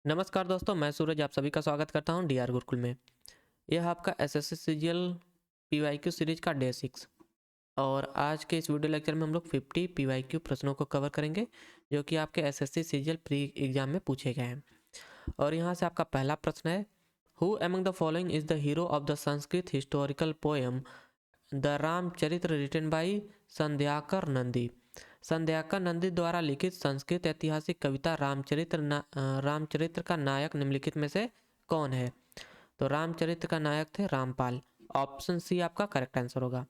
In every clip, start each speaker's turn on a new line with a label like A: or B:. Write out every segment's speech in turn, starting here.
A: नमस्कार दोस्तों, मैं सूरज आप सभी का स्वागत करता हूं डीआर गुरुकुल में। यह आपका एसएससी सीजीएल पीवाईक्यू सीरीज का डे 6 और आज के इस वीडियो लेक्चर में हम लोग 50 पीवाईक्यू प्रश्नों को कवर करेंगे जो कि आपके एसएससी सीजीएल प्री एग्जाम में पूछे गए हैं। और यहाँ से आपका पहला प्रश्न है, who among the following is the hero of the Sanskrit historical poem the Ramacharita written by Sandhyakar Nandi. Sandhyakar Nandi द्वारा लिखित संस्कृत ऐतिहासिक कविता रामचरित्र का नायक निम्नलिखित में से कौन है? तो रामचरित्र का नायक थे रामपाल। ऑप्शन सी आपका करेक्ट आंसर होगा।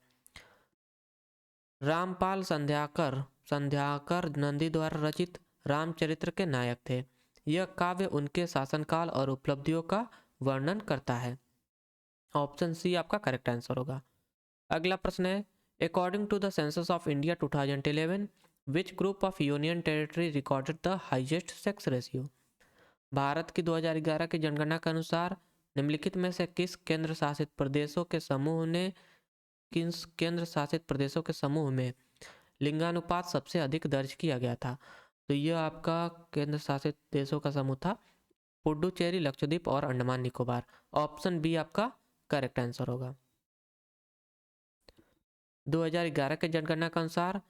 A: रामपाल संध्याकर नंदी द्वारा रचित रामचरित्र के नायक थे। यह काव्य उनके शासनकाल और उपलब्धियों का वर्णन करता है। ऑप्शन सी आपका करेक्ट आंसर होगा। अगला प्रश्न है, according to the census of India 2011 which group of union territory recorded the highest sex ratio? Bharat की 2011 की जनगणना के अनुसार निम्नलिखित में से किस केंद्र शासित प्रदेशों के समूह में लिंगानुपात सबसे अधिक दर्ज किया गया था? तो यह आपका केंद्र शासित देशों का समूह था पुडुचेरी, लक्षद्वीप और अंडमान निकोबार। ऑप्शन बी आपका करेक्ट आंसर होगा। 2011 के जनगणना के अनुसार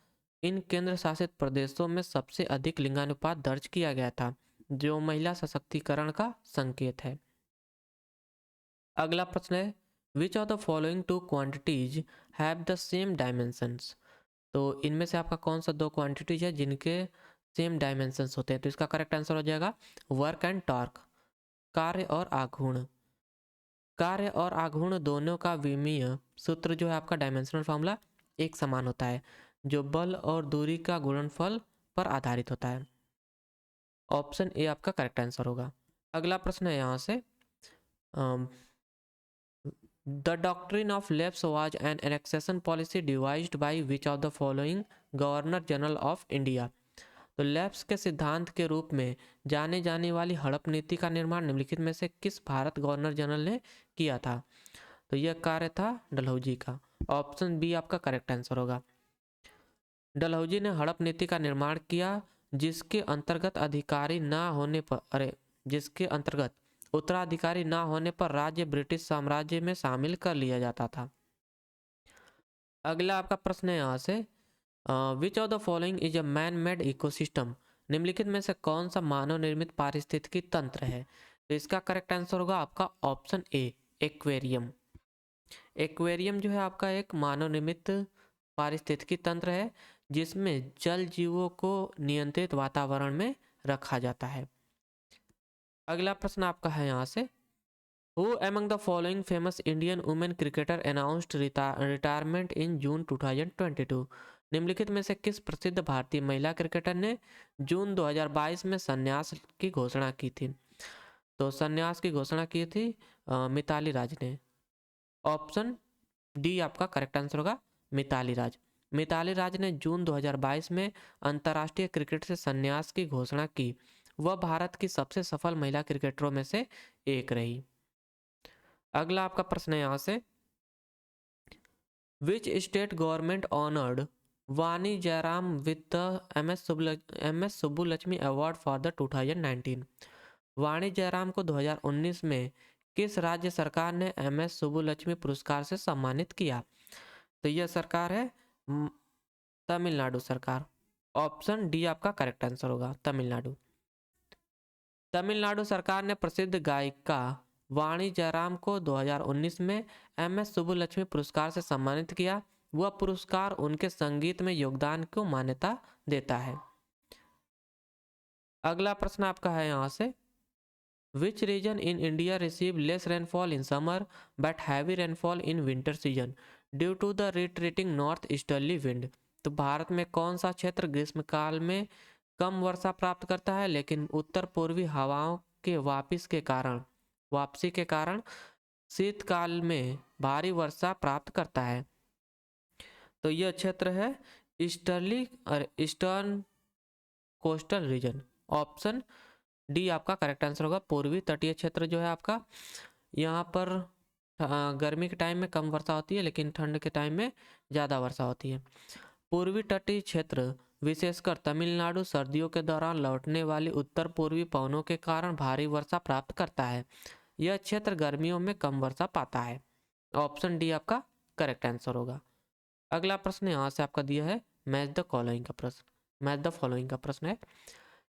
A: इन केंद्र शासित प्रदेशों में सबसे अधिक लिंगानुपात दर्ज किया गया था, जो महिला सशक्तिकरण का संकेत है। अगला प्रश्न है, which of the following two quantities have the same dimensions? तो इनमें से आपका कौन सा दो क्वांटिटीज है जिनके सेम डायमेंशंस होते हैं? तो इसका करेक्ट आंसर हो जाएगा वर्क एंड टॉर्क, कार्य और आघूर्ण। कार्य और आघूर्ण दोनों का विमीय सूत्र जो है आपका डायमेंशनल फॉर्मूला एक समान होता है, जो बल और दूरी का गुणनफल पर आधारित होता है। ऑप्शन ए आपका करेक्ट आंसर होगा। अगला प्रश्न है यहाँ से, the doctrine of lapse was an annexation policy devised by which of the following governor general of India? तो लैप्स के सिद्धांत के रूप में जाने जाने वाली हड़प नीति का निर्माण निम्नलिखित में से किस भारत गवर्नर जनरल ने किया था? तो यह कार्य था डलहौजी का। ऑप्शन बी आपका करेक्ट आंसर होगा। डलहौजी ने हड़प नीति का निर्माण किया जिसके अंतर्गत उत्तराधिकारी ना होने पर राज्य ब्रिटिश साम्राज्य में शामिल कर लिया जाता था। अगला आपका प्रश्न है यहाँ से, विच of the following is a man made ecosystem? निम्नलिखित में से कौन सा मानव निर्मित पारिस्थितिकी तंत्र है? तो इसका करेक्ट आंसर होगा आपका ऑप्शन ए एक्वेरियम। एक्वेरियम जो है आपका एक मानव निर्मित पारिस्थितिकी तंत्र है जिसमें जल जीवों को नियंत्रित वातावरण में रखा जाता है। अगला प्रश्न आपका है यहाँ से, who among the following famous Indian women cricketer announced retirement in June 2022? निम्नलिखित में से किस प्रसिद्ध भारतीय महिला क्रिकेटर ने जून 2022 में संन्यास की घोषणा की थी? तो संन्यास की घोषणा की थी मिताली राज ने। ऑप्शन डी आपका करेक्ट आंसर होगा मिताली राज। मिताली राज ने जून 2022 में अंतर्राष्ट्रीय क्रिकेट से संन्यास की घोषणा की। वह भारत की सबसे सफल महिला क्रिकेटरों में से एक रही। अगला आपका प्रश्न है यहाँ से, which state government honoured Vani Jayaram with the M S Subbulakshmi award for the 2019? Vani Jayaram को 2019 में किस राज्य सरकार ने एम.एस. सुब्बुलक्ष्मी पुरस्कार से सम्मानित किया? तो यह सरकार है तमिलनाडु सरकार। ऑप्शन डी आपका करेक्ट आंसर होगा तमिलनाडु। तमिलनाडु सरकार ने प्रसिद्ध गायिका वाणी जयराम को 2019 में एम.एस. सुब्बुलक्ष्मी पुरस्कार से सम्मानित किया। वह पुरस्कार उनके संगीत में योगदान को मान्यता देता है। अगला प्रश्न आपका है यहाँ से, Which region in India receive less rainfall in summer but heavy rainfall in winter season due to the retreating north easterly wind? तो भारत में कौन सा क्षेत्र ग्रीष्मकाल में कम वर्षा प्राप्त करता है लेकिन उत्तर पूर्वी हवाओं के वापसी के कारण शीतकाल में भारी वर्षा प्राप्त करता है? तो यह क्षेत्र है eastern coastal region. Option D आपका करेक्ट आंसर होगा पूर्वी तटीय क्षेत्र जो है आपका। यहाँ पर गर्मी के टाइम में कम वर्षा होती है लेकिन ठंड के टाइम में ज़्यादा वर्षा होती है। पूर्वी तटीय क्षेत्र विशेषकर तमिलनाडु सर्दियों के दौरान लौटने वाली उत्तर पूर्वी पवनों के कारण भारी वर्षा प्राप्त करता है। यह क्षेत्र गर्मियों में कम वर्षा पाता है। ऑप्शन डी आपका करेक्ट आंसर होगा। अगला प्रश्न यहाँ से आपका दिया है मैच द फॉलोइंग का प्रश्न। मैच द फॉलोइंग का प्रश्न है,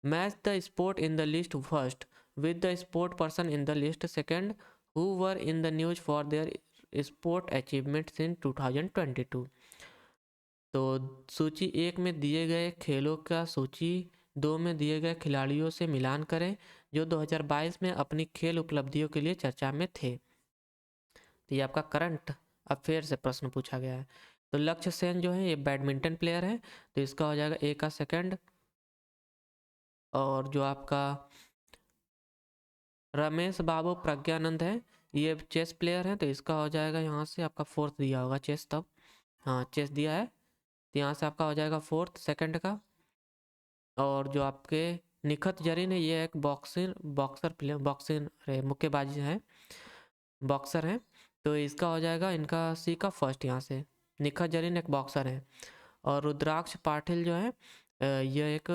A: match the sport in the list first with the sport person in the list second who were in the news for their sport achievements in 2022। तो सूची 1 में दिए गए खेलों का सूची 2 में दिए गए खिलाड़ियों से मिलान करें जो 2022 में अपनी खेल उपलब्धियों के लिए चर्चा में थे। तो ये आपका करंट अफेयर से प्रश्न पूछा गया है। तो लक्ष्य सेन जो है ये बैडमिंटन प्लेयर है, तो इसका हो जाएगा ए का सेकंड। और जो आपका रमेश बाबू प्रज्ञानंद है ये चेस प्लेयर है, तो इसका हो जाएगा यहाँ से आपका फोर्थ दिया होगा चेस, तब हाँ चेस दिया है, तो यहाँ से आपका हो जाएगा फोर्थ सेकंड का। और जो आपके निखत जरीन है ये एक बॉक्सर प्लेयर, बॉक्सिंग मुक्केबाजी है, बॉक्सर है, तो इसका हो जाएगा इनका सी का फर्स्ट यहाँ से। निखत जरीन एक बॉक्सर है। और रुद्राक्ष पाटिल जो है यह एक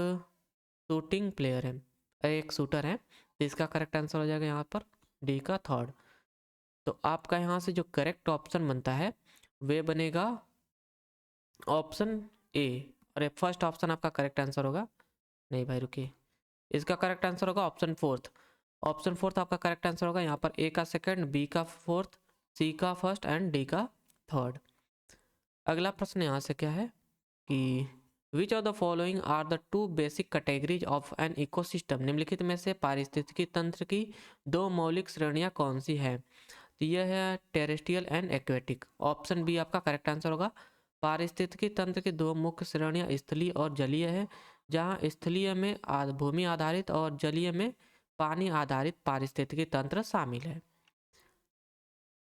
A: शूटिंग प्लेयर है, एक शूटर है, तो इसका करेक्ट आंसर हो जाएगा यहाँ पर डी का थर्ड। तो आपका यहाँ से जो करेक्ट ऑप्शन बनता है वे बनेगा ऑप्शन ए। अरे फर्स्ट ऑप्शन आपका करेक्ट आंसर होगा, नहीं भाई रुकिए, इसका करेक्ट आंसर होगा ऑप्शन फोर्थ। ऑप्शन फोर्थ आपका करेक्ट आंसर होगा, यहाँ पर ए का सेकंड, बी का फोर्थ, सी का फर्स्ट एंड डी का थर्ड। अगला प्रश्न यहाँ से क्या है कि which of the following are the two basic categories of an ecosystem. निम्नलिखित में से पारिस्थितिकी तंत्र की दो मौलिक श्रेणियां कौन सी है। तो यह है terrestrial and aquatic. Option B आपका करेक्ट आंसर होगा। पारिस्थितिकी तंत्र की दो मुख्य श्रेणियां स्थलीय और जलीय है, जहां स्थलीय में भूमि आधारित और जलीय में पानी आधारित पारिस्थितिकी तंत्र शामिल है।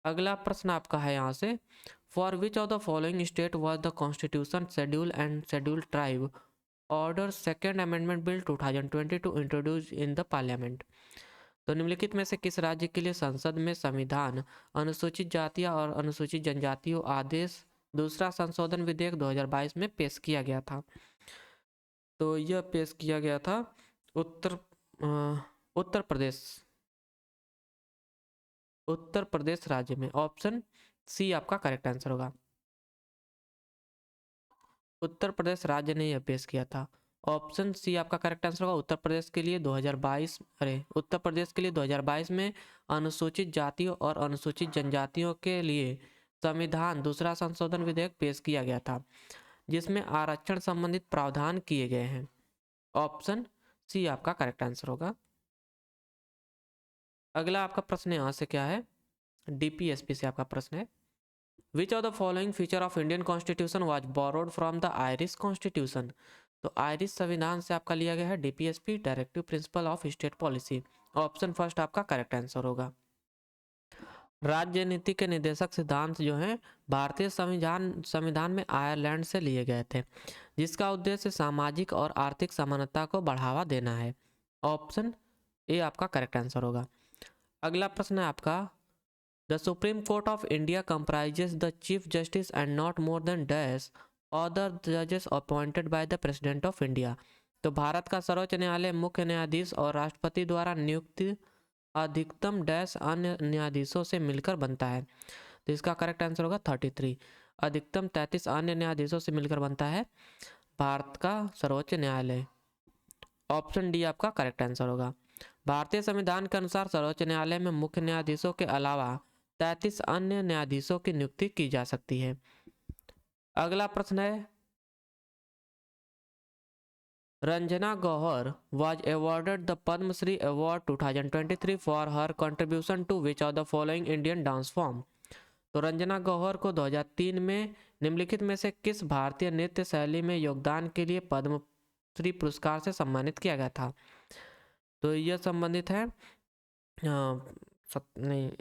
A: अगला प्रश्न आपका है यहाँ से, for which of the following state was the constitution schedule and schedule tribe order second amendment bill 2022 introduce in the parliament. तो निम्नलिखित में से किस राज्य के लिए संसद में संविधान अनुसूचित जातियां और अनुसूचित जनजातियों आदेश दूसरा संशोधन विधेयक 2022 में पेश किया गया था। तो यह पेश किया गया था उत्तर प्रदेश राज्य में। ऑप्शन सी आपका करेक्ट आंसर होगा। उत्तर प्रदेश राज्य ने यह पेश किया था। ऑप्शन सी आपका करेक्ट आंसर होगा। उत्तर प्रदेश के लिए 2022 में अनुसूचित जातियों और अनुसूचित जनजातियों के लिए संविधान दूसरा संशोधन विधेयक पेश किया गया था, जिसमें आरक्षण संबंधित प्रावधान किए गए हैं। ऑप्शन सी आपका करेक्ट आंसर होगा। अगला आपका प्रश्न यहाँ से क्या है, डीपीएसपी से आपका प्रश्न है, which of the following feature of Indian constitution was borrowed from the Irish constitution. तो आयरिश संविधान से आपका लिया गया है DPSP, directive principle of state policy. Option first आपका करेक्ट आंसर होगा। राज्य नीति के निर्देशक सिद्धांत जो हैं भारतीय संविधान में आयरलैंड से लिए गए थे, जिसका उद्देश्य सामाजिक और आर्थिक समानता को बढ़ावा देना है। ऑप्शन ए आपका करेक्ट आंसर होगा। अगला प्रश्न है आपका, the Supreme Court of India comprises the chief justice and not more than dash other जजेस appointed by the President of India. तो भारत का सर्वोच्च न्यायालय मुख्य न्यायाधीश और राष्ट्रपति द्वारा नियुक्त अधिकतम डैश अन्य न्यायाधीशों से मिलकर बनता है। तो इसका करेक्ट आंसर होगा 33। अधिकतम 33 अन्य न्यायाधीशों से मिलकर बनता है भारत का सर्वोच्च न्यायालय। ऑप्शन डी आपका करेक्ट आंसर होगा। भारतीय संविधान के अनुसार सर्वोच्च न्यायालय में मुख्य न्यायाधीशों के अलावा 33 अन्य न्यायाधीशों की नियुक्ति की जा सकती है। अगला प्रश्न है, Ranjana Gauhar was awarded the Padma Shri Award 2023 for her contribution to which of the following Indian dance form। तो रंजना गौहर को 2003 में निम्नलिखित में से किस भारतीय नृत्य शैली में योगदान के लिए पद्म श्री पुरस्कार से सम्मानित किया गया था। तो यह संबंधित है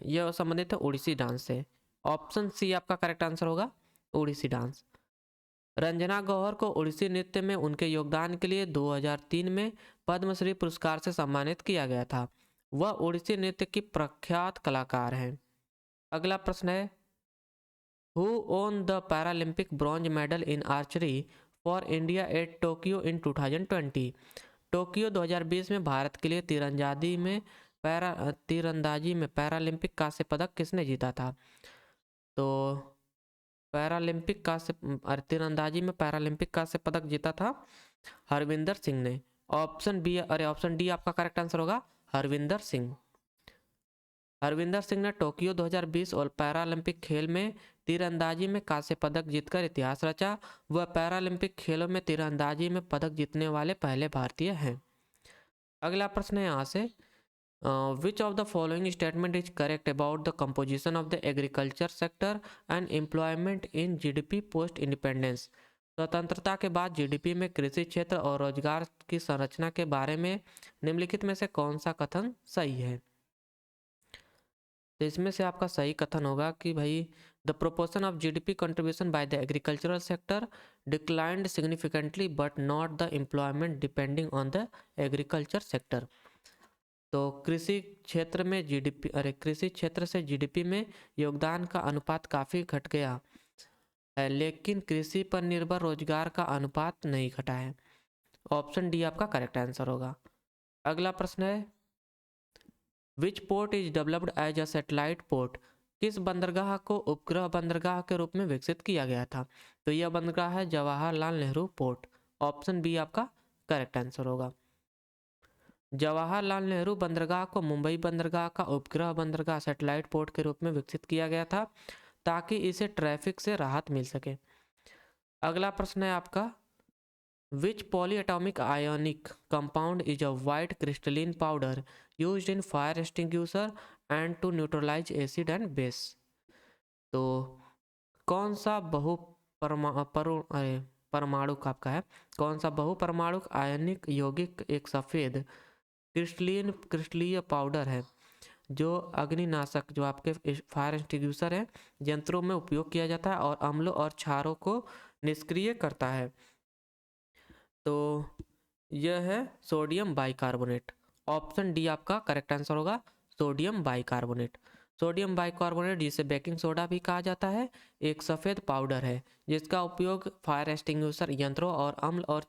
A: यह संबंधित है उड़ीसी डांस से। ऑप्शन सी आपका करेक्ट आंसर होगा, उड़ीसी डांस। रंजना गौहर को उड़ीसी नृत्य में उनके योगदान के लिए 2003 में पद्मश्री पुरस्कार से सम्मानित किया गया था। वह उड़ीसी नृत्य की प्रख्यात कलाकार हैं। अगला प्रश्न है, who own the Paralympic bronze medal in archery for India at Tokyo in 2020। Tokyo 2020 में भारत के लिए तीरंदाजी में पैरालंपिक कांस्य पदक किसने जीता था? तो तीरंदाजी में पैरालंपिक कांस्य पदक जीता था हरविंदर सिंह ने। ऑप्शन डी आपका करेक्ट आंसर होगा, हरविंदर सिंह। हरविंदर सिंह ने टोक्यो 2020 और पैरालंपिक खेल में तीरंदाजी में कांस्य पदक जीतकर इतिहास रचा। वह पैरालंपिक खेलों में तीरंदाजी में पदक जीतने वाले पहले भारतीय हैं। अगला प्रश्न है यहाँ से, विच of the following statement is correct about the composition of the agriculture sector and employment in GDP post independence. स्वतंत्रता के बाद जीडीपी में कृषि क्षेत्र और रोजगार की संरचना के बारे में निम्नलिखित में से कौन सा कथन सही है? तो इसमें से आपका सही कथन होगा कि भाई the proportion of GDP contribution by the agricultural sector declined significantly but not the employment depending on the agriculture sector. तो कृषि क्षेत्र से जीडीपी में योगदान का अनुपात काफ़ी घट गया है, लेकिन कृषि पर निर्भर रोजगार का अनुपात नहीं घटा है। ऑप्शन डी आपका करेक्ट आंसर होगा। अगला प्रश्न है, which port is developed as a satellite port. किस बंदरगाह को उपग्रह बंदरगाह के रूप में विकसित किया गया था? तो यह बंदरगाह है Jawaharlal Nehru port. Option B आपका करेक्ट आंसर होगा। जवाहरलाल नेहरू बंदरगाह को मुंबई बंदरगाह का उपग्रह बंदरगाह सैटेलाइट पोर्ट के रूप में विकसित किया गया था ताकि इसे ट्रैफिक से राहत मिल सके। अगला प्रश्न है आपका, which polyatomic ionic compound is a white crystalline powder used in fire extinguisher and to neutralise acid and base. तो कौन सा परमाणुक आपका है, कौन सा बहुपरमाणुक आयनिक यौगिक एक सफ़ेद क्रिस्टलीय पाउडर है जो अग्निनाशक जो आपके फायर एक्सटिंग्विशर है यंत्रों में उपयोग किया जाता है और अम्लों और क्षारों को निष्क्रिय करता है? तो यह है सोडियम बाइकार्बोनेट। ऑप्शन डी आपका करेक्ट आंसर होगा, सोडियम बाइकार्बोनेट। सोडियम बाइकार्बोनेट जिसे बेकिंग सोडा भी कहा जाता है, एक सफ़ेद पाउडर है जिसका उपयोग फायर एक्सटिंग्विशर यंत्रों और अम्ल और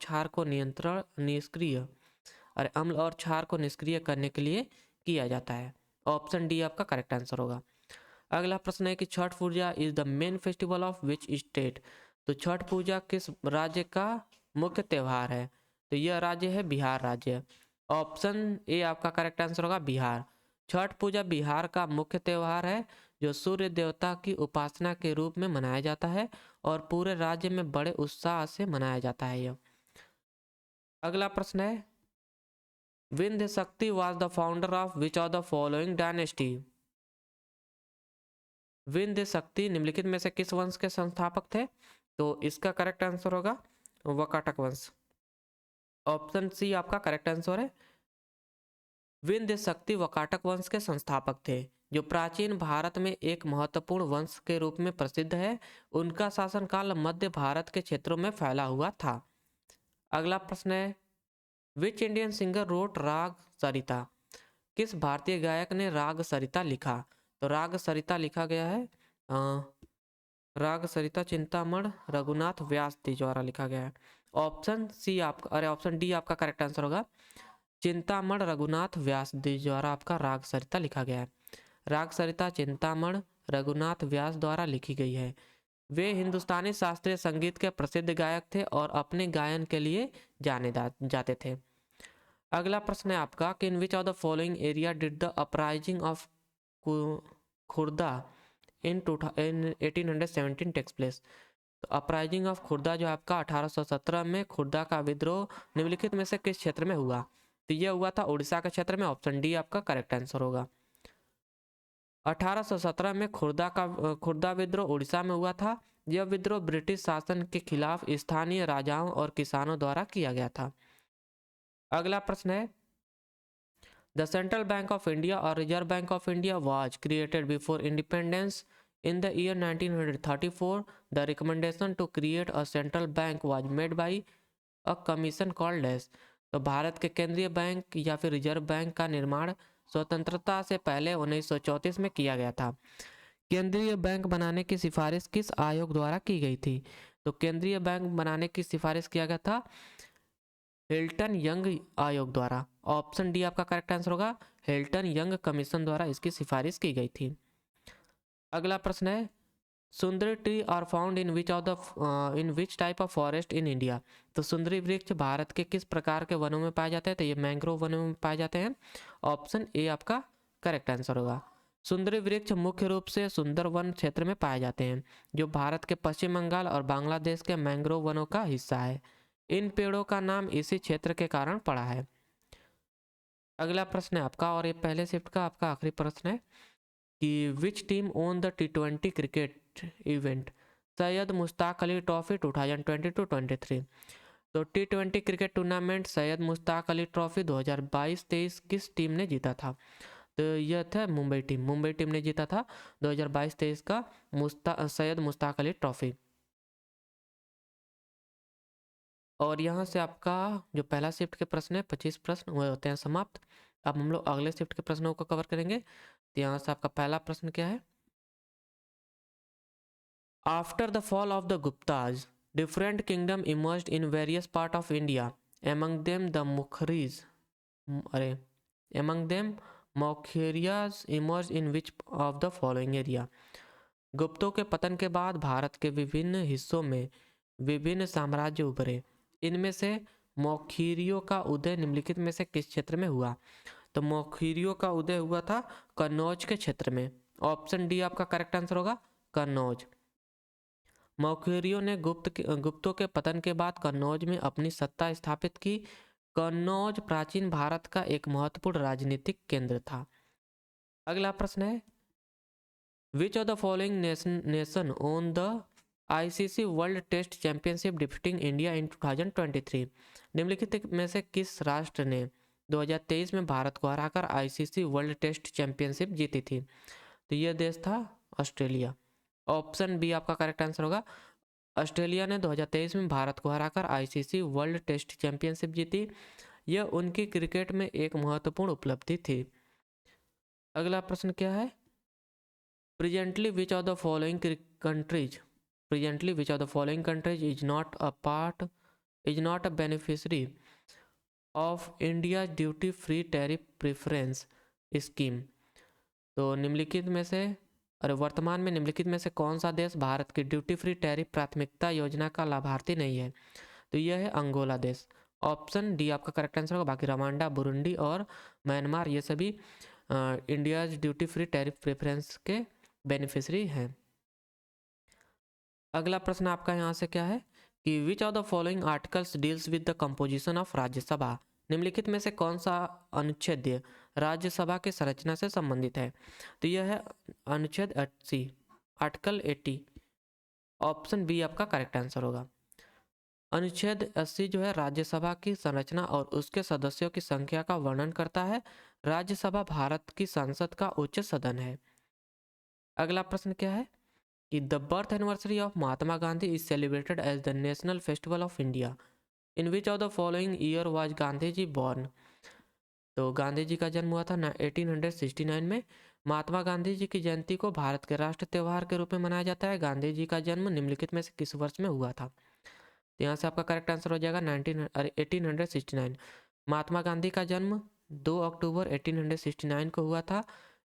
A: क्षार को निष्क्रिय करने के लिए किया जाता है। ऑप्शन डी आपका करेक्ट आंसर होगा। अगला प्रश्न है कि Chhath Puja is the main festival of which state. तो छठ पूजा किस राज्य का मुख्य त्यौहार है? तो यह राज्य है बिहार राज्य। ऑप्शन ए आपका करेक्ट आंसर होगा, बिहार। छठ पूजा बिहार का मुख्य त्यौहार है जो सूर्य देवता की उपासना के रूप में मनाया जाता है और पूरे राज्य में बड़े उत्साह से मनाया जाता है यह। अगला प्रश्न है, विंध्य शक्ति was the founder of which of the following dynasty. Vindhya शक्ति निम्नलिखित में से किस वंश के संस्थापक थे? तो इसका करेक्ट आंसर होगा वकाटक वंश। ऑप्शन सी आपका करेक्ट आंसर है। विंध्य शक्ति वकाटक वंश के संस्थापक थे जो प्राचीन भारत में एक महत्वपूर्ण वंश के रूप में प्रसिद्ध है। उनका शासनकाल मध्य भारत के क्षेत्रों में फैला हुआ था। अगला प्रश्न है, विच इंडियन सिंगर रोट राग सरिता। किस भारतीय गायक ने राग सरिता लिखा? तो राग सरिता लिखा गया है राग सरिता चिंतामण रघुनाथ व्यास जी द्वारा लिखा गया है। ऑप्शन डी आपका करेक्ट आंसर होगा, चिंतामण रघुनाथ व्यास जी द्वारा आपका राग सरिता लिखा गया है। राग सरिता चिंतामण रघुनाथ व्यास द्वारा लिखी गई है। वे हिंदुस्तानी शास्त्रीय संगीत के प्रसिद्ध गायक थे और अपने गायन के लिए जाने जाते थे। अगला प्रश्न है आपका कि in which of the following area did the uprising of Khurda in 1817 takes place. तो अपराइजिंग ऑफ खुर्दा जो आपका 1817 में खुर्दा का विद्रोह निम्नलिखित में से किस क्षेत्र में हुआ? तो यह हुआ था उड़ीसा के क्षेत्र में। ऑप्शन डी आपका करेक्ट आंसर होगा। 1817 में खुर्दा विद्रोह उड़ीसा में हुआ था। यह विद्रोह ब्रिटिश शासन के खिलाफ स्थानीय राजाओं और किसानों द्वारा किया गया था। अगला प्रश्न है, the Central Bank of India और Reserve Bank of India was created before independence in the year 1934। The recommendation to create a central bank was made by a commission called as. तो भारत के केंद्रीय बैंक या फिर reserve bank का निर्माण स्वतंत्रता से पहले 1934 में किया गया था। केंद्रीय बैंक बनाने की सिफारिश किस आयोग द्वारा की गई थी? तो केंद्रीय बैंक बनाने की सिफारिश किया गया था हिल्टन यंग आयोग द्वारा। ऑप्शन डी आपका करेक्ट आंसर होगा, हिल्टन यंग कमीशन द्वारा इसकी सिफारिश की गई थी। अगला प्रश्न है sundari tree are found in which type of forest in India. तो सुंदरी वृक्ष भारत के किस प्रकार के वनों में पाए जाते हैं, तो ये मैंग्रोव वनों में पाए जाते हैं। ऑप्शन ए आपका करेक्ट आंसर होगा। सुंदरी वृक्ष मुख्य रूप से सुंदरवन क्षेत्र में पाए जाते हैं, जो भारत के पश्चिम बंगाल और बांग्लादेश के मैंग्रोव वनों का हिस्सा है। इन पेड़ों का नाम इसी क्षेत्र के कारण पड़ा है। अगला प्रश्न है आपका, और ये पहले शिफ्ट का आपका आखिरी प्रश्न है कि which team own the T20 cricket event Syed Mushtaq Ali trophy 2022-23। तो T20 cricket tournament Syed Mushtaq Ali trophy 2022-23 किस टीम ने जीता था। तो यह था मुंबई टीम ने जीता था 2022-23 का सैयद मुश्ताक अली ट्रॉफी। और यहाँ से आपका जो पहला शिफ्ट के प्रश्न है 25 प्रश्न वो होते हैं समाप्त। अब हम लोग अगले शिफ्ट के प्रश्नों को कवर करेंगे। तो यहाँ से आपका पहला प्रश्न क्या है, after the fall of the Guptas different kingdom emerged in various part of India among them the Maukharis among them Maukharis emerge in which of the following area. गुप्तों के पतन के बाद भारत के विभिन्न हिस्सों में विभिन्न साम्राज्य उभरे, इनमें से मौखरियों का उदय निम्नलिखित में से किस क्षेत्र में हुआ। तो मौखरियों का उदय हुआ था कन्नौज के क्षेत्र में। ऑप्शन डी आपका करेक्ट आंसर होगा, कन्नौज। मौखरियों ने गुप्तों के पतन के बाद कन्नौज में अपनी सत्ता स्थापित की। कन्नौज प्राचीन भारत का एक महत्वपूर्ण राजनीतिक केंद्र था। अगला प्रश्न है which of the following nation won the ICC world test championship defeating India in 2023। निम्नलिखित में से किस राष्ट्र ने 2023 में भारत को हराकर ICC वर्ल्ड टेस्ट चैंपियनशिप जीती थी। तो यह देश था ऑस्ट्रेलिया। ऑप्शन बी आपका करेक्ट आंसर होगा, ऑस्ट्रेलिया ने 2023 में भारत को हराकर ICC वर्ल्ड टेस्ट चैंपियनशिप जीती। यह उनकी क्रिकेट में एक महत्वपूर्ण उपलब्धि थी। अगला प्रश्न क्या है, presently which of the following countries is not a beneficiary of India duty free tariff preference scheme. तो वर्तमान में निम्नलिखित में से कौन सा देश भारत की ड्यूटी फ्री टैरिफ प्राथमिकता योजना का लाभार्थी नहीं है। तो यह है अंगोला देश। ऑप्शन डी आपका करेक्ट आंसर होगा। बाकी रवांडा, बुरुंडी और म्यांमार ये सभी India duty free tariff preference के बेनिफिशियरी हैं। अगला प्रश्न आपका यहाँ से क्या है कि which of the following articles deals with the composition of Rajya Sabha. निम्नलिखित में से कौन सा अनुच्छेद राज्यसभा की संरचना से संबंधित है। तो यह है अनुच्छेद 80, आर्टिकल 80। ऑप्शन बी आपका करेक्ट आंसर होगा। अनुच्छेद 80 जो है राज्यसभा की संरचना और उसके सदस्यों की संख्या का वर्णन करता है। राज्यसभा भारत की संसद का उच्च सदन है। अगला प्रश्न क्या है कि the birth anniversary of Mahatma Gandhi is celebrated as the national festival of India in which of the following year was Gandhi ji born. तो गांधी जी का जन्म हुआ था 1869 में। महात्मा गांधी जी की जयंती को भारत के राष्ट्रीय त्यौहार के रूप में मनाया जाता है। गांधी जी का जन्म निम्नलिखित में से किस वर्ष में हुआ था। तो यहाँ से आपका करेक्ट आंसर हो जाएगा 1869। महात्मा गांधी का जन्म 2 अक्टूबर 1869 को हुआ था।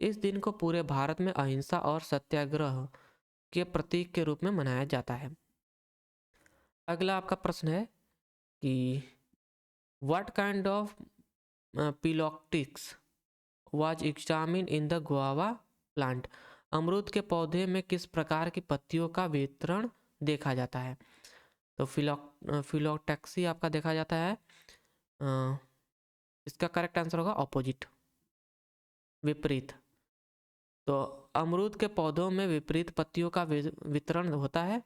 A: इस दिन को पूरे भारत में अहिंसा और सत्याग्रह के प्रतीक के रूप में मनाया जाता है। अगला आपका प्रश्न है कि what kind of phyllotaxis was examined in the guava plant. अमरूद के पौधे में किस प्रकार की पत्तियों का वितरण देखा जाता है। तो फिलोटैक्सी आपका देखा जाता है। इसका करेक्ट आंसर होगा ऑपोजिट, विपरीत। तो अमरूद के पौधों में विपरीत पत्तियों का वितरण होता है,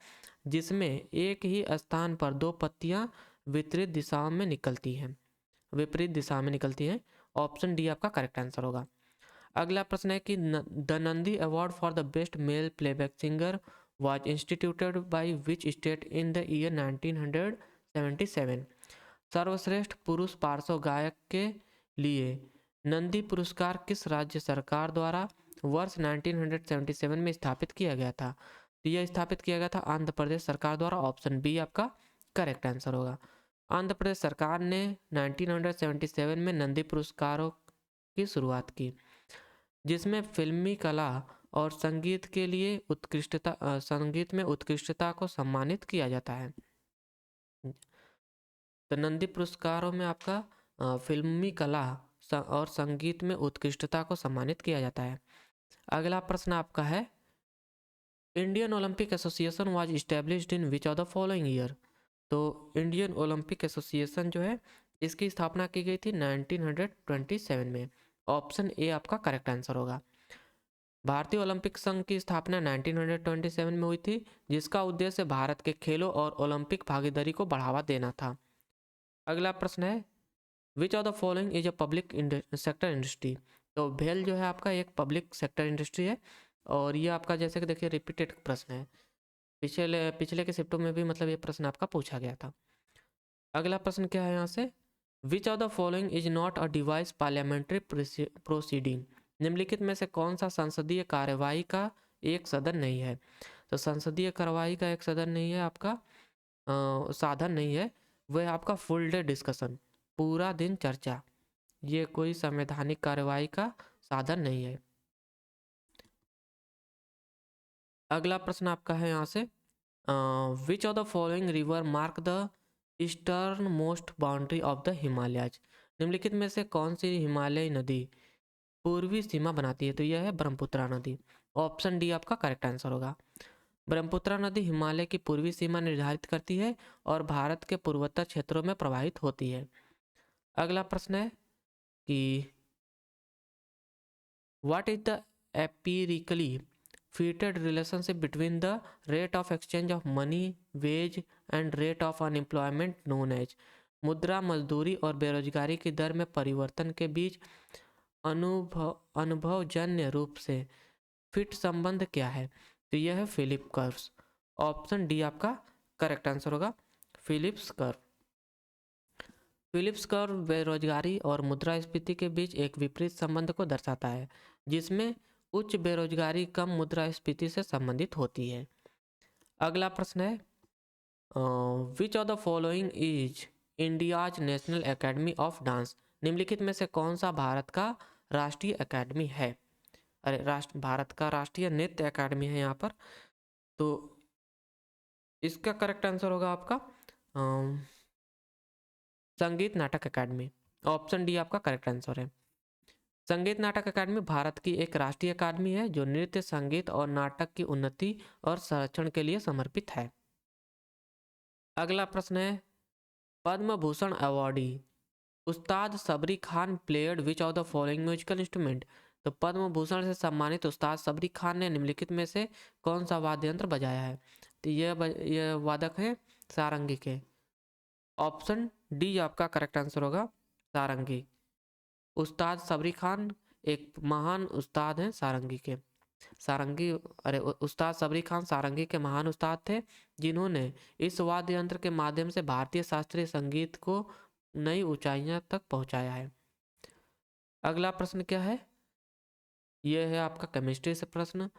A: जिसमें एक ही स्थान पर 2 पत्तियां विपरीत दिशाओं में निकलती हैं। ऑप्शन डी आपका करेक्ट आंसर होगा। अगला प्रश्न है कि the Nandi award for the best male playback singer was instituted by which state in the year 1977। सर्वश्रेष्ठ पुरुष पार्श्व गायक के लिए नंदी पुरस्कार किस राज्य सरकार द्वारा वर्ष 1977 में स्थापित किया गया था। तो यह स्थापित किया गया था आंध्र प्रदेश सरकार द्वारा। ऑप्शन बी आपका करेक्ट आंसर होगा। आंध्र प्रदेश सरकार ने 1977 में नंदी पुरस्कारों की शुरुआत की, जिसमें फिल्मी कला और संगीत के लिए संगीत में उत्कृष्टता को सम्मानित किया जाता है। तो नंदी पुरस्कारों में आपका फिल्मी कला और संगीत में उत्कृष्टता को सम्मानित किया जाता है। अगला प्रश्न आपका है, Indian Olympic association was established in which of the following year. तो इंडियन ओलंपिक एसोसिएशन जो है इसकी स्थापना की गई थी 1927 में। ऑप्शन ए आपका करेक्ट आंसर होगा। भारतीय ओलंपिक संघ की स्थापना 1927 में हुई थी, जिसका उद्देश्य भारत के खेलों और ओलंपिक भागीदारी को बढ़ावा देना था। अगला प्रश्न है, which of the following is a public sector industry. तो भेल जो है आपका एक पब्लिक सेक्टर इंडस्ट्री है, और ये आपका जैसे कि देखिए रिपीटेड प्रश्न है, पिछले पिछले के शिफ्टों में भी मतलब ये प्रश्न आपका पूछा गया था। अगला प्रश्न क्या है यहाँ से, विच of the following is not a device parliamentary proceeding. निम्नलिखित में से कौन सा संसदीय कार्यवाही का एक सदन नहीं है। तो संसदीय कार्यवाही का एक सदन नहीं है आपका, साधन नहीं है, वह आपका फुल डे डिस्कशन, पूरा दिन चर्चा, ये कोई संवैधानिक कार्यवाही का साधन नहीं है। अगला प्रश्न आपका है यहाँ से, विच of the following river mark the eastern most boundary of the Himalayas. निम्नलिखित में से कौन सी हिमालय नदी पूर्वी सीमा बनाती है। तो यह है ब्रह्मपुत्रा नदी। ऑप्शन डी आपका करेक्ट आंसर होगा। ब्रह्मपुत्रा नदी हिमालय की पूर्वी सीमा निर्धारित करती है और भारत के पूर्वोत्तर क्षेत्रों में प्रवाहित होती है। अगला प्रश्न है कि what is the empirically fitted relationship between the rate of exchange of money, wage and rate of unemployment known as। मुद्रा, मजदूरी और बेरोजगारी की दर में परिवर्तन के बीच अनुभवजन्य रूप से फिट संबंध क्या है। तो यह है फिलिप कर्व्स। ऑप्शन डी आपका करेक्ट आंसर होगा, फिलिप्स कर्व। फिलिप्स कर्व बेरोजगारी और मुद्रास्फीति के बीच एक विपरीत संबंध को दर्शाता है, जिसमें उच्च बेरोजगारी कम मुद्रास्फीति से संबंधित होती है। अगला प्रश्न है, which of the following is India's national academy of dance. निम्नलिखित में से कौन सा भारत का राष्ट्रीय एकेडमी है। अरे भारत का राष्ट्रीय नृत्य एकेडमी है यहाँ पर। तो इसका करेक्ट आंसर होगा आपका संगीत नाटक अकादमी। ऑप्शन डी आपका करेक्ट आंसर है। संगीत नाटक अकादमी भारत की एक राष्ट्रीय अकादमी है जो नृत्य, संगीत और नाटक की उन्नति और संरक्षण के लिए समर्पित है। अगला प्रश्न है, पद्म Bhushan awardee Ustad Sabri Khan played which of the following musical instrument. तो पद्म भूषण से सम्मानित उस्ताद सबरी खान ने निम्नलिखित में से कौन सा वाद्य यंत्र बजाया है। तो यह वादक है सारंगी के। ऑप्शन डी आपका करेक्ट आंसर होगा, सारंगी। उस्ताद सबरी खान एक महान उस्ताद हैं सारंगी के। सारंगी उस्ताद सबरी खान सारंगी के महान उस्ताद थे, जिन्होंने इस वाद्य यंत्र के माध्यम से भारतीय शास्त्रीय संगीत को नई ऊंचाइयों तक पहुंचाया है। अगला प्रश्न क्या है, यह है आपका केमिस्ट्री से प्रश्न।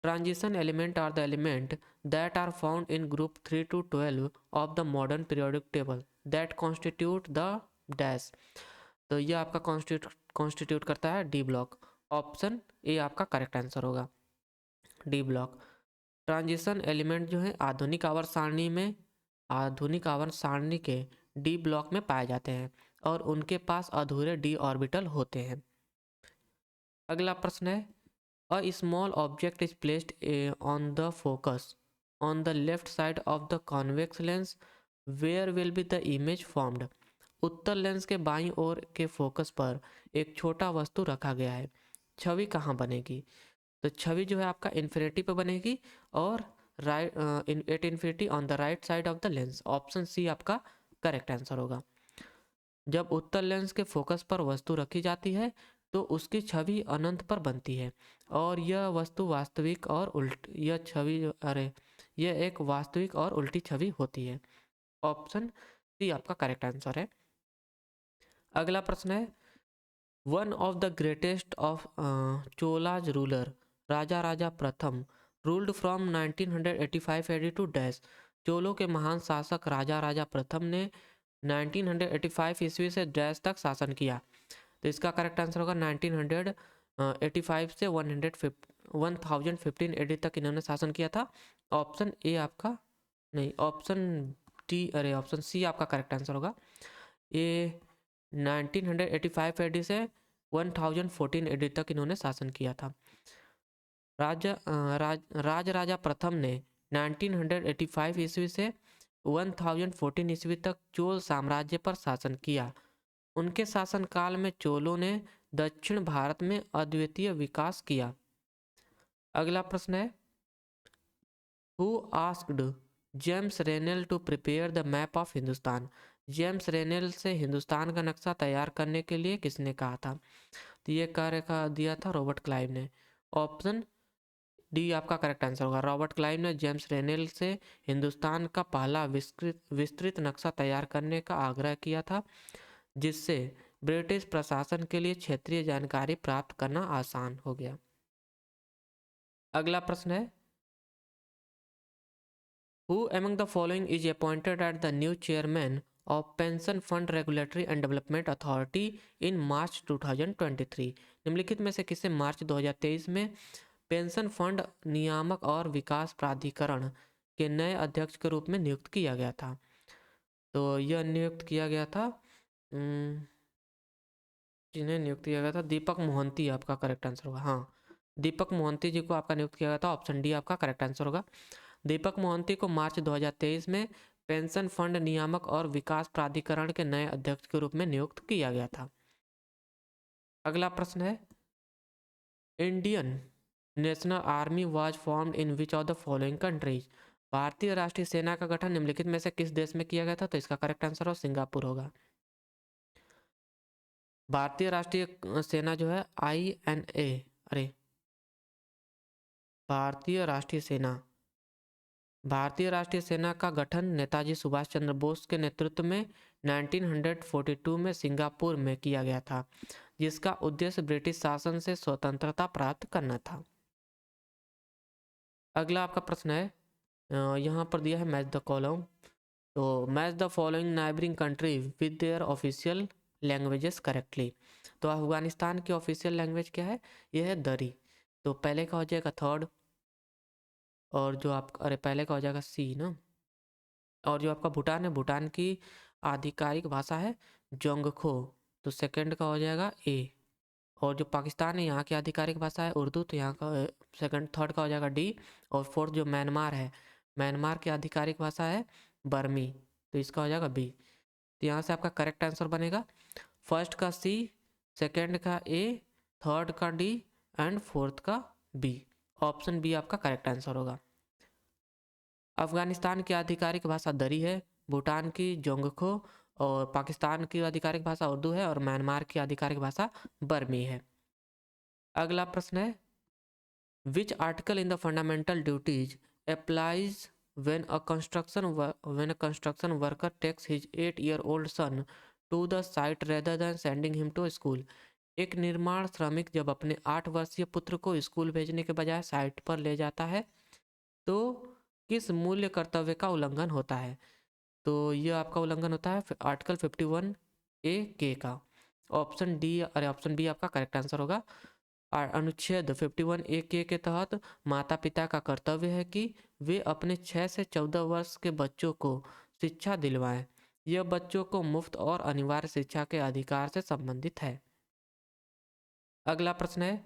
A: Transition element are the element that are found in group 3 to 12 of the modern periodic table that constitute the dash. तो यह आपका कॉन्स्टिट्यूट करता है डी ब्लॉक। ऑप्शन ए आपका करेक्ट आंसर होगा, डी ब्लॉक। ट्रांजिशन एलिमेंट जो है आधुनिक आवर्त सारणी के डी ब्लॉक में पाए जाते हैं और उनके पास अधूरे डी ऑर्बिटल होते हैं। अगला प्रश्न है, a small object is placed on the focus on the left side of the convex lens where will be the image formed. उत्तल लेंस के बाईं ओर के फोकस पर एक छोटा वस्तु रखा गया है, छवि कहाँ बनेगी। तो छवि जो है आपका इन्फिनिटी पे बनेगी और at infinity on the right side of the lens. Option C आपका करेक्ट आंसर होगा। जब उत्तल लेंस के फोकस पर वस्तु रखी जाती है तो उसकी छवि अनंत पर बनती है और यह वस्तु वास्तविक और यह एक वास्तविक और उल्टी छवि होती है। ऑप्शन सी आपका करेक्ट आंसर है। अगला प्रश्न है, one of the greatest of Cholas ruler Raja Raja प्रथम ruled from 1985 AD to dash. चोलों के महान शासक राजा राजा प्रथम ने 1985 ईस्वी से डैश तक शासन किया। तो इसका करेक्ट आंसर होगा 1985 से 1015 एडी तक इन्होंने शासन किया था। ऑप्शन ए आपका नहीं, ऑप्शन डी, अरे ऑप्शन सी आपका करेक्ट आंसर होगा। ये 1985 एडी से 1014 एडी तक इन्होंने शासन किया था। राजा प्रथम ने 1985 ईस्वी से 1014 ईस्वी तक चोल साम्राज्य पर शासन किया। उनके शासनकाल में चोलों ने दक्षिण भारत में अद्वितीय विकास किया। अगला प्रश्न है, who asked James Rennell to prepare the map of Hindustan. James Rennell से हिंदुस्तान का नक्शा तैयार करने के लिए किसने कहा था? तो ये कार्य का दिया था रॉबर्ट क्लाइव ने। ऑप्शन डी आपका करेक्ट आंसर होगा। रॉबर्ट क्लाइव ने जेम्स रेनेल से हिंदुस्तान का पहला विस्तृत नक्शा तैयार करने का आग्रह किया था, जिससे ब्रिटिश प्रशासन के लिए क्षेत्रीय जानकारी प्राप्त करना आसान हो गया। अगला प्रश्न है, who among the following is appointed at the new chairman of pension fund regulatory and development authority in March 2023। निम्नलिखित में से किसे मार्च 2023 में पेंशन फंड नियामक और विकास प्राधिकरण के नए अध्यक्ष के रूप में नियुक्त किया गया था? तो यह नियुक्त किया गया था, जिन्हें नियुक्त किया गया था दीपक मोहंती आपका करेक्ट आंसर होगा। हाँ, दीपक मोहंती जी को आपका नियुक्त किया गया था। ऑप्शन डी आपका करेक्ट आंसर होगा। दीपक मोहंती को मार्च 2023 में पेंशन फंड नियामक और विकास प्राधिकरण के नए अध्यक्ष के रूप में नियुक्त किया गया था। अगला प्रश्न है, Indian national army was formed in which of the following countries. भारतीय राष्ट्रीय सेना का गठन निम्नलिखित में से किस देश में किया गया था? तो इसका करेक्ट आंसर हो सिंगापुर होगा। भारतीय राष्ट्रीय सेना जो है INA, अरे भारतीय राष्ट्रीय सेना का गठन नेताजी सुभाष चंद्र बोस के नेतृत्व में 1942 में सिंगापुर में किया गया था, जिसका उद्देश्य ब्रिटिश शासन से स्वतंत्रता प्राप्त करना था। अगला आपका प्रश्न है, यहाँ पर दिया है मैच द कॉलम। तो match the following neighbouring country with their official languages correctly. तो अफगानिस्तान की ऑफिशियल लैंग्वेज क्या है? यह है दरी। तो पहले का हो जाएगा थर्ड, और जो आप अरे पहले का हो जाएगा सी ना। और जो आपका भूटान है, भूटान की आधिकारिक भाषा है जोंगखो, तो सेकंड का हो जाएगा ए। और जो पाकिस्तान है, यहाँ की आधिकारिक भाषा है उर्दू, तो यहाँ का थर्ड का हो जाएगा डी। और फोर्थ जो म्यांमार है, म्यांमार की आधिकारिक भाषा है बर्मी, तो इसका हो जाएगा बी। तो यहाँ से आपका करेक्ट आंसर बनेगा फर्स्ट का सी, सेकंड का ए, थर्ड का डी एंड फोर्थ का बी। ऑप्शन बी आपका करेक्ट आंसर होगा। अफगानिस्तान की आधिकारिक भाषा दरी है, भूटान की जोंगखो, और पाकिस्तान की आधिकारिक भाषा उर्दू है, और म्यांमार की आधिकारिक भाषा बर्मी है। अगला प्रश्न है, which article in the fundamental duties applies when a construction worker takes his 8-year-old son to the site rather than sending him to school। एक निर्माण श्रमिक जब अपने 8 वर्षीय पुत्र को स्कूल भेजने के बजाय साइट पर ले जाता है तो किस मूल्य कर्तव्य का उल्लंघन होता है? तो यह आपका उल्लंघन होता है आर्टिकल 51A का। ऑप्शन डी, अरे ऑप्शन बी आपका करेक्ट आंसर होगा। अनुच्छेद 51A के तहत माता पिता का कर्तव्य है कि वे अपने 6 से 14 वर्ष के बच्चों को शिक्षा दिलवाएं। यह बच्चों को मुफ्त और अनिवार्य शिक्षा के अधिकार से संबंधित है। अगला प्रश्न है,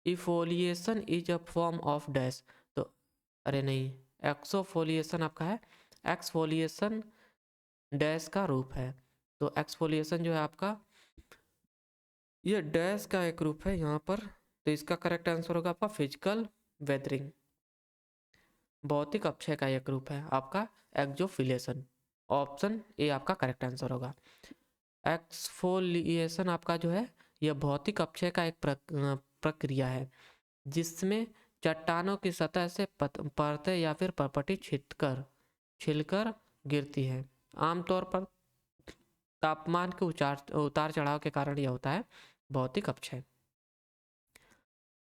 A: exfoliation is a form of dash. तो अरे नहीं, एक्सोफोलिएशन आपका है, एक्सफोलिएशन डैश का रूप है। तो एक्सफोलिएशन जो है आपका ये डैश का एक रूप है यहाँ पर। तो इसका करेक्ट आंसर होगा आपका फिजिकल वेदरिंग, भौतिक अपक्षय का एक रूप है आपका एक्सोफिलिएशन। ऑप्शन ए आपका करेक्ट आंसर होगा। एक्सफोलिएशन आपका जो है यह भौतिक अपक्षय का एक प्रक्रिया है जिसमें चट्टानों की सतह से परतें या फिर परपटी छिलकर गिरती है। आमतौर पर तापमान के उतार चढ़ाव के कारण यह होता है भौतिक अपक्षय।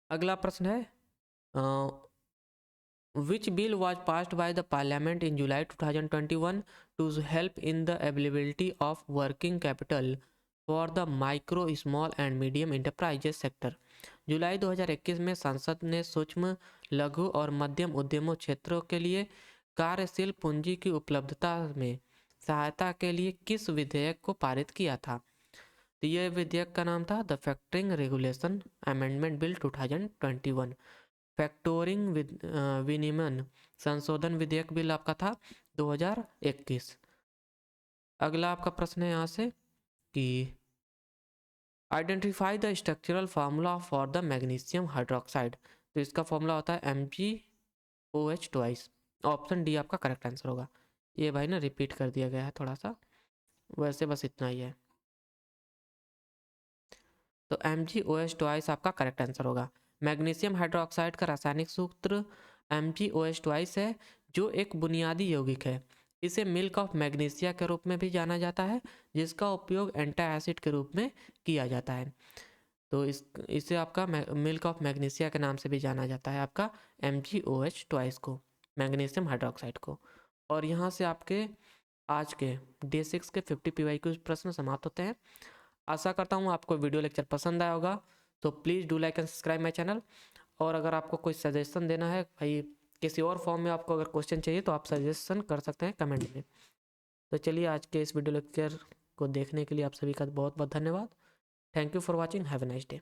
A: अगला प्रश्न है, Which bill was passed by the Parliament in July 2021 to help in the availability of working capital for the micro, small and medium enterprises sector? जुलाई 2021 में संसद ने सूक्ष्म, लघु और मध्यम उद्यमों क्षेत्रों के लिए कार्यशील पूंजी की उपलब्धता में सहायता के लिए किस विधेयक को पारित किया था? तो यह विधेयक का नाम था the factoring regulation amendment bill 2021। फैक्टोरिंग विनियमन संशोधन विधेयक बिल आपका था 2021। अगला आपका प्रश्न है यहाँ से कि identify the structural formula for the magnesium hydroxide. तो इसका फॉर्मूला होता है MgOH ट्वाइस। ऑप्शन डी आपका करेक्ट आंसर होगा। ये भाई ना रिपीट कर दिया गया है थोड़ा सा, वैसे बस इतना ही है। तो MgOH ट्वाइस आपका करेक्ट आंसर होगा। मैग्नीशियम हाइड्रोक्साइड का रासायनिक सूत्र MgOH ट्वाइस है, जो एक बुनियादी यौगिक है। इसे मिल्क ऑफ मैग्नीशिया के रूप में भी जाना जाता है, जिसका उपयोग एंटासिड के रूप में किया जाता है। तो इसे आपका मिल्क ऑफ मैग्नीशिया के नाम से भी जाना जाता है, आपका MgOH ट्वाइस को, मैग्नीशियम हाइड्रोक्साइड को। और यहाँ से आपके आज के डे 6 के 50 PYQ प्रश्न समाप्त होते हैं। आशा करता हूँ आपको वीडियो लेक्चर पसंद आया होगा। तो please do like and subscribe my channel. और अगर आपको कोई सजेशन देना है भाई, किसी और फॉर्म में आपको अगर क्वेश्चन चाहिए तो आप सजेशन कर सकते हैं कमेंट में। तो चलिए, आज के इस वीडियो लेक्चर को देखने के लिए आप सभी का बहुत बहुत धन्यवाद। Thank you for watching. Have a nice day.